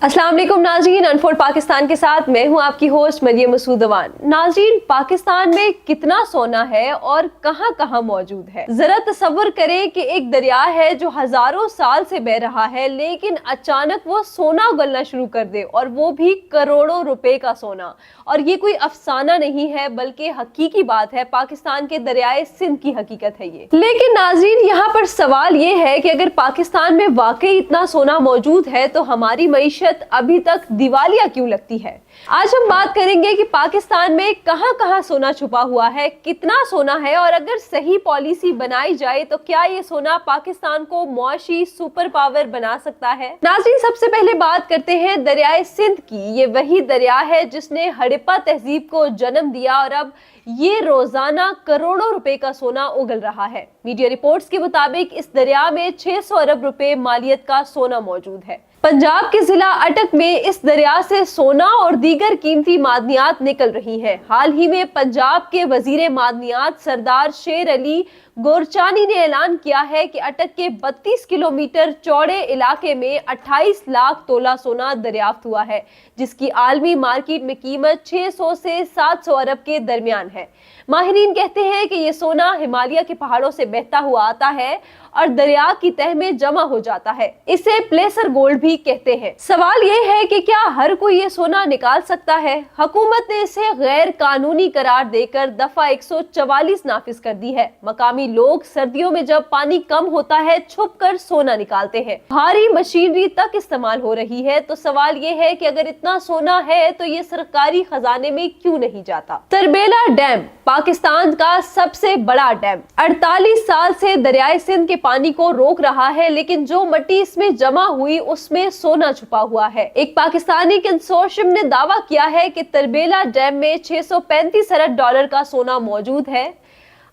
अस्सलाम वालेकुम नाज़रीन, अनफोल्ड पाकिस्तान के साथ मैं हूं आपकी होस्ट मरियम मसूदवान। नाज़रीन, पाकिस्तान में कितना सोना है और कहां कहां मौजूद है। जरा तसव्वुर करें कि एक दरिया है जो हजारों साल से बह रहा है, लेकिन अचानक वो सोना उगलना शुरू कर दे, और वो भी करोड़ों रुपए का सोना। और ये कोई अफसाना नहीं है बल्कि हकीकी बात है, पाकिस्तान के दरियाए सिंध की हकीकत है ये। लेकिन नाज़रीन, यहाँ पर सवाल ये है कि अगर पाकिस्तान में वाकई इतना सोना मौजूद है तो हमारी मईशत अभी तक दिवालिया क्यों लगती है। आज हम बात करेंगे कि पाकिस्तान में कहां कहां सोना छुपा हुआ है, कितना सोना है, और अगर सही पॉलिसी बनाई जाए तो क्या ये सोना पाकिस्तान को मुआशी सुपर पावर बना सकता है। नाज़रीन, सबसे पहले बात करते हैं दरियाए सिंध की। ये वही दरिया है जिसने हड़प्पा तहजीब को जन्म दिया और अब ये रोजाना करोड़ों रुपए का सोना उगल रहा है। मीडिया रिपोर्ट्स के मुताबिक इस दरिया में 600 अरब रुपए मालियत का सोना मौजूद है। पंजाब के जिला अटक में इस दरिया से सोना और दीगर कीमती मादनियात निकल रही हैं। हाल ही में पंजाब के वजीर मादनियात सरदार शेर अली गोरचानी ने ऐलान किया है कि अटक के 32 किलोमीटर चौड़े इलाके में 28 लाख तोला सोना दरियाफ्त हुआ है, जिसकी आलमी मार्केट में कीमत 600 से 700 अरब के दरमियान है। माहिरीन कहते हैं कि ये सोना हिमालय के पहाड़ों से बहता हुआ आता है और दरिया की तह में जमा हो जाता है। इसे प्लेसर गोल्ड भी कहते हैं। सवाल ये है कि क्या हर कोई ये सोना निकाल सकता है। हुकूमत ने इसे गैर कानूनी करार देकर दफा 144 नाफिज कर दी है। मकामी लोग सर्दियों में जब पानी कम होता है छुप कर सोना निकालते हैं। भारी मशीनरी तक इस्तेमाल हो रही है। तो सवाल ये है कि अगर इतना सोना है तो ये सरकारी खजाने में क्यों नहीं जाता। तरबेला डैम पाकिस्तान का सबसे बड़ा डैम 48 साल से दरियाए सिंध के पानी को रोक रहा है, लेकिन जो मिट्टी इसमें जमा हुई उसमें सोना छुपा हुआ है। एक पाकिस्तानी कंसोर्शियम ने दावा किया है कि तरबेला डैम में 635 अरब डॉलर का सोना मौजूद है।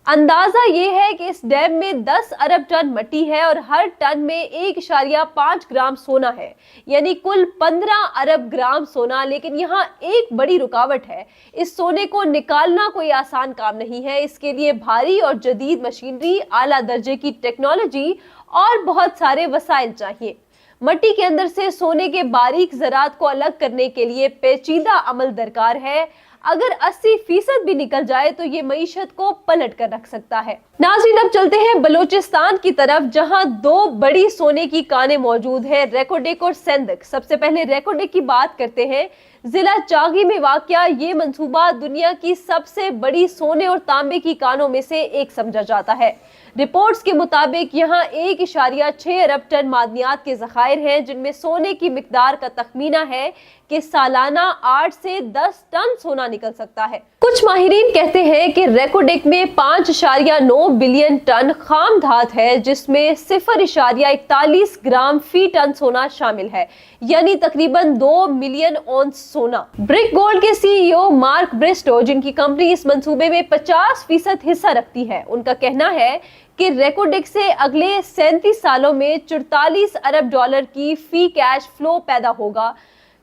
अंदाजा ये है कि इस डैम में 10 अरब टन मिट्टी है और हर टन में 1.5 ग्राम सोना है, यानी कुल 15 अरब ग्राम सोना। लेकिन यहाँ एक बड़ी रुकावट है, इस सोने को निकालना कोई आसान काम नहीं है। इसके लिए भारी और जदीद मशीनरी, आला दर्जे की टेक्नोलॉजी और बहुत सारे वसाइल चाहिए। मिट्टी के अंदर से सोने के बारीक ज़रात को अलग करने के लिए पेचीदा अमल दरकार है। अगर 80% भी निकल जाए तो ये मईशत को पलट कर रख सकता है। नाज़रीन, अब चलते हैं बलोचिस्तान की तरफ, जहां दो बड़ी सोने की कानें मौजूद है, रेकोडेक और सेंदक। सबसे पहले रेकोडेक की बात करते हैं। जिला चागी में वाक़या ये मंसूबा दुनिया की सबसे बड़ी सोने और तांबे की कानों में से एक समझा जाता है। रिपोर्ट्स के मुताबिक यहाँ 1.6 अरब टन मादनियात के ज़खायर हैं, जिनमें सोने की मिकदार का तखमीना है कि सालाना 8 से 10 टन सोना निकल सकता है। कुछ माहिरीन कहते हैं कि रेकोडेक में 5.9 बिलियन टन खाम धात है, जिसमें 0.41 ग्राम फी टन सोना शामिल है, यानी तकरीबन 2 मिलियन औंस सोना। ब्रिक गोल्ड के सीईओ मार्क ब्रिस्टो, जिनकी कंपनी इस मंसूबे में 50% हिस्सा रखती है, उनका कहना है कि रेकोडेक से अगले 37 सालों में 44 अरब डॉलर की फी कैश फ्लो पैदा होगा।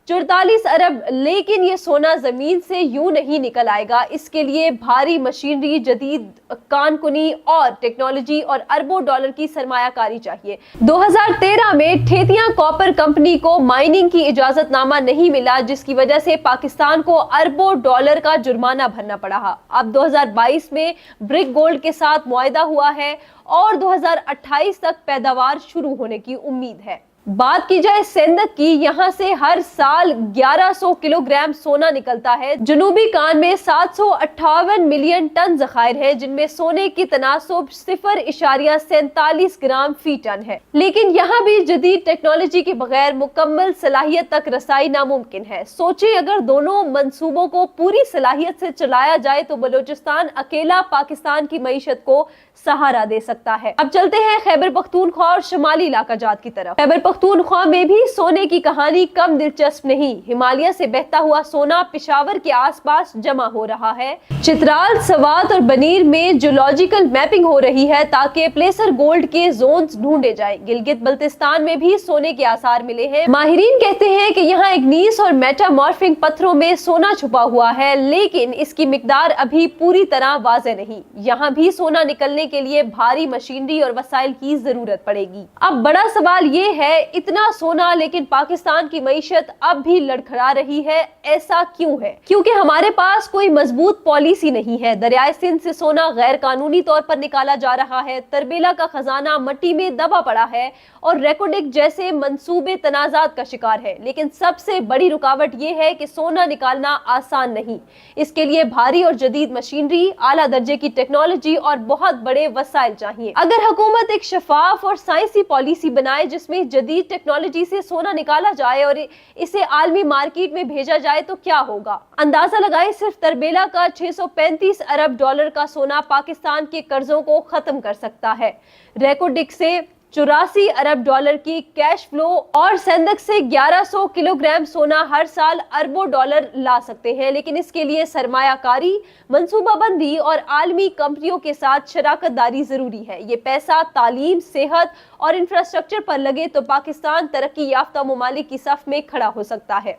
44 अरब, लेकिन ये सोना जमीन से यूं नहीं निकल आएगा। इसके लिए भारी मशीनरी, जदीद कानकुनी और टेक्नोलॉजी और अरबों डॉलर की सरमायाकारी चाहिए। 2013 में ठेतियां कॉपर कंपनी को माइनिंग की इजाजतनामा नहीं मिला, जिसकी वजह से पाकिस्तान को अरबों डॉलर का जुर्माना भरना पड़ा। अब 2022 में ब्रिक गोल्ड के साथ मुआहदा हुआ है और 2028 तक पैदावार शुरू होने की उम्मीद है। बात की जाए सेंदक की, यहाँ से हर साल 1100 किलोग्राम सोना निकलता है। जनूबी कान में 758 मिलियन टन ज़खायर है, जिनमें सोने की तनासुब 0.47 ग्राम फी टन है। लेकिन यहाँ भी जदीद टेक्नोलॉजी के बगैर मुकम्मल सलाहियत तक रसाई नामुमकिन है। सोचिए, अगर दोनों मंसूबों को पूरी सलाहियत से चलाया जाए तो बलोचिस्तान अकेला पाकिस्तान की मईशत को सहारा दे सकता है। अब चलते हैं खैबर पख्तूनख्वा और शुमाली इलाका जात की तरफ। खैबर पख्तूनख्वा में भी सोने की कहानी कम दिलचस्प नहीं। हिमालय से बहता हुआ सोना पिशावर के आसपास जमा हो रहा है। चित्राल, सवात और बनीर में जियोलॉजिकल मैपिंग हो रही है ताकि प्लेसर गोल्ड के जोन्स ढूंढे जाएं। गिलगित बल्तिस्तान में भी सोने के आसार मिले हैं। माहिरीन कहते हैं कि यहाँ इग्नीस और मेटामॉर्फिक पत्थरों में सोना छुपा हुआ है, लेकिन इसकी मिकदार अभी पूरी तरह वाज़ेह नहीं। यहाँ भी सोना निकलने के लिए भारी मशीनरी और वसाइल की जरूरत पड़ेगी। अब बड़ा सवाल ये है, इतना सोना, लेकिन पाकिस्तान की मईशत अब भी लड़खड़ा रही है। ऐसा क्यों है? क्योंकि हमारे पास कोई मजबूत पॉलिसी नहीं है। दरियाए सिंध से सोना गैर कानूनी तौर पर निकाला जा रहा है, तरबेला का खजाना मट्टी में दबा पड़ा है और रेकोडिक जैसे मंसूबे तनाजात का शिकार है। लेकिन सबसे बड़ी रुकावट यह है कि सोना निकालना आसान नहीं। इसके लिए भारी और जदीद मशीनरी, आला दर्जे की टेक्नोलॉजी और बहुत बड़े वसाइल चाहिए। अगर हुकूमत एक शफाफ और साइंसी पॉलिसी बनाए जिसमें जदीद टेक्नोलॉजी से सोना निकाला जाए और इसे आलमी मार्केट में भेजा जाए तो क्या होगा? अंदाजा लगाएं, सिर्फ तरबेला का 635 अरब डॉलर का सोना पाकिस्तान के कर्जों को खत्म कर सकता है। रेकोडिक से 84 अरब डॉलर की कैश फ्लो और सेंदक से 1100 किलोग्राम सोना हर साल अरबों डॉलर ला सकते हैं। लेकिन इसके लिए सरमायाकारी, मंसूबाबंदी और आलमी कंपनियों के साथ शराकत दारी जरूरी है। ये पैसा तालीम, सेहत और इंफ्रास्ट्रक्चर पर लगे तो पाकिस्तान तरक्की याफ्ता ममालिक की सफ में खड़ा हो सकता है।